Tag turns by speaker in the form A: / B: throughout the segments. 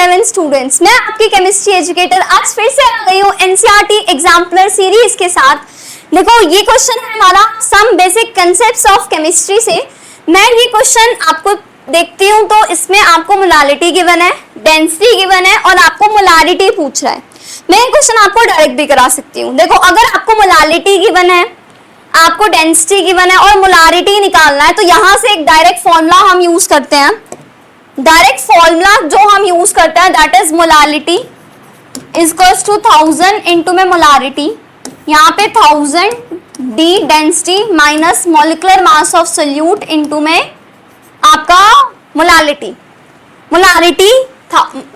A: 11 students, मैं आपकी chemistry educator आज फिर से आ गई हूँ एनसीईआरटी एग्जाम्पलर सीरीज के साथ। देखो ये क्वेश्चन है हमारा some basic concepts of chemistry से। मैं ये क्वेश्चन आपको देखती हूँ तो इसमें आपको मोलालिटी गिवन है, डेंसिटी गिवन है और आपको मोलारिटी पूछ रहा है। मैं ये क्वेश्चन आपको डायरेक्ट भी करा सकती हूँ। देखो अगर आपको मोलालिटी गिवन है, आपको डेंसिटी गिवन है और मोलारिटी निकालना है तो यहाँ से एक डायरेक्ट फॉर्मूला हम यूज करते हैं। डायरेक्ट फॉर्मूला जो हम यूज करते हैं that is molality equals to 1000 into में मोलारिटी, यहाँ पे 1000 d density minus molecular mass of solute into में आपका molality. Molarity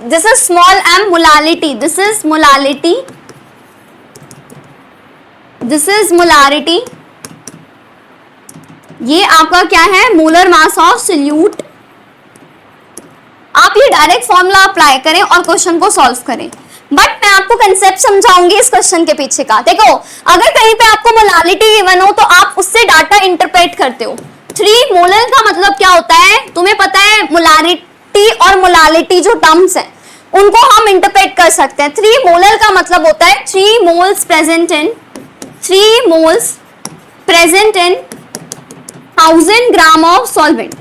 A: this is small m, molality this is molality, this is molarity. ये आपका क्या है, मोलर मास ऑफ सोल्यूट। आप ये डायरेक्ट फॉर्मूला अप्लाई करें और क्वेश्चन को सॉल्व करें, बट मैं आपको कंसेप्ट समझाऊंगी इस क्वेश्चन के पीछे का। देखो अगर कहीं पे आपको मोलालिटी गिवन हो तो आप उससे डाटा इंटरप्रेट करते हो। 3 मोलर का मतलब क्या होता है, तुम्हें पता है। मोलारिटी और मोलालिटी जो टर्म्स हैं उनको हम इंटरप्रेट कर सकते हैं। 3 मोलर का मतलब होता है 3 moles present in 1000 gram of solvent.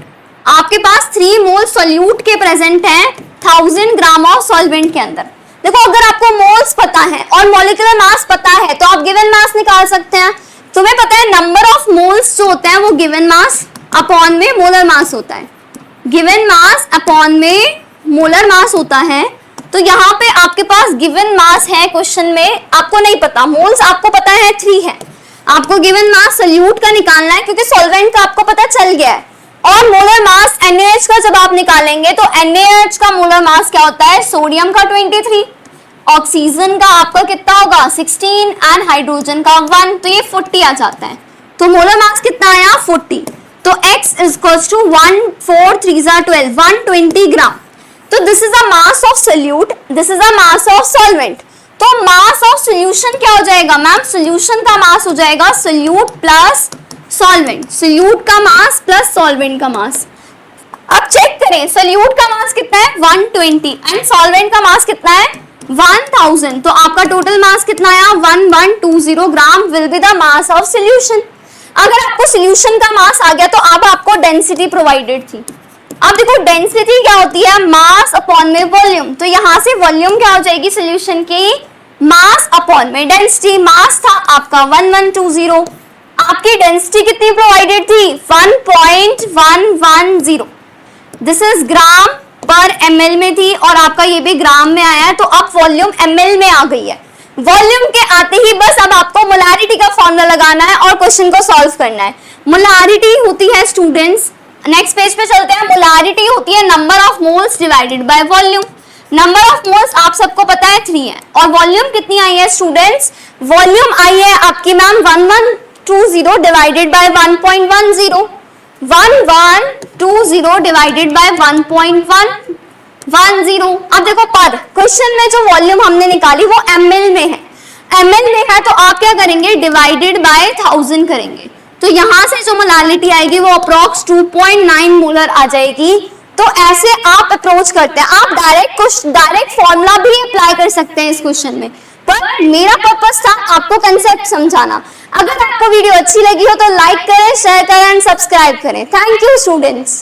A: आपके पास 3 मोल सोल्यूट के प्रेजेंट हैं 1000 ग्राम ऑफ सॉल्वेंट के अंदर। देखो अगर आपको मोल्स पता है और मॉलिक्यूलर मास पता है तो आप गिवन मास निकाल सकते हैं। तुम्हें पता है नंबर ऑफ मोल्स जो होते हैं वो गिवन मास अपॉन में मोलर मास होता है। गिवन मास अपॉन में मोलर मास होता है। तो यहाँ पे आपके पास गिवन मास है क्वेश्चन में, आपको नहीं पता। मोल्स आपको पता है 3 है, आपको गिवन मास सोल्यूट का निकालना है क्योंकि सॉल्वेंट का आपको पता चल गया है। और मोलर मास NaH का जब आप निकालेंगे तो NaH का मोलर मास क्या होता है, सोडियम का 23, ऑक्सीजन का आपका कितना होगा 16 एंड हाइड्रोजन का 1, तो ये 40 आ जाता है। तो मोलर मास कितना आया 40। तो X इक्वल्स टू 1 4 3 12 120 ग्राम। तो this is a mass of solute, this is a mass of solvent. तो मास ऑफ सोल्यूशन क्या हो जाएगा मैम, सोल्यूशन का मास हो जाएगा सोल्यूट प्लस सॉल्वेंट, सोल्यूट का मास प्लस सॉल्वेंट का मास। अब चेक करें सोल्यूट का मास कितना है 120 एंड सॉल्वेंट का मास कितना है 1000। तो आपका टोटल मास कितना आया 1120 gram will be the mass of solution. अगर आपको सोल्यूशन का मास आ गया तो अब आपको डेंसिटी प्रोवाइडेड थी। अब देखो डेंसिटी क्या होती है, मास अपॉन में वॉल्यूम। तो यहाँ से वॉल्यूम क्या हो जाएगी सोल्यूशन की, मास अपॉन में डेंसिटी। मास था आपका 1120, आपकी डेंसिटी कितनी प्रोवाइडेड थी 1.110। दिस इज ग्राम पर ml में थी और आपका ये भी ग्राम में आया है। तो अब वॉल्यूम ml में आ गई है। वॉल्यूम के आते ही बस अब आपको मोलारिटी का फॉर्मूला लगाना है और क्वेश्चन को सॉल्व करना है। मोलारिटी होती है स्टूडेंट्स, नेक्स्ट पेज पे चलते हैं। मोलारिटी होती है number of moles divided by volume. Number of moles आप सबको पता है 3 है और वॉल्यूम कितनी आई है स्टूडेंट्स, वॉल्यूम आई है आपकी ma'am 1120 divided by 1.10, 1120 divided by 1.110। अब देखो पर क्वेश्चन में जो वॉल्यूम हमने निकाली वो ml में है, ml में है तो आप क्या करेंगे डिवाइडेड बाय 1000 करेंगे। तो यहाँ से जो मोलालिटी आएगी वो अप्रॉक्स 2.9 मोलर आ जाएगी। तो ऐसे आप अप्रोच करते हैं। आप डायरेक्ट फॉर्मूला भी अप्लाई कर सकते हैं इस क्वेश्चन में, पर मेरा पर्पस था आपको कंसेप्ट समझाना। अगर आपको वीडियो अच्छी लगी हो तो लाइक करें, शेयर करें एंड सब्सक्राइब करें। Thank you students.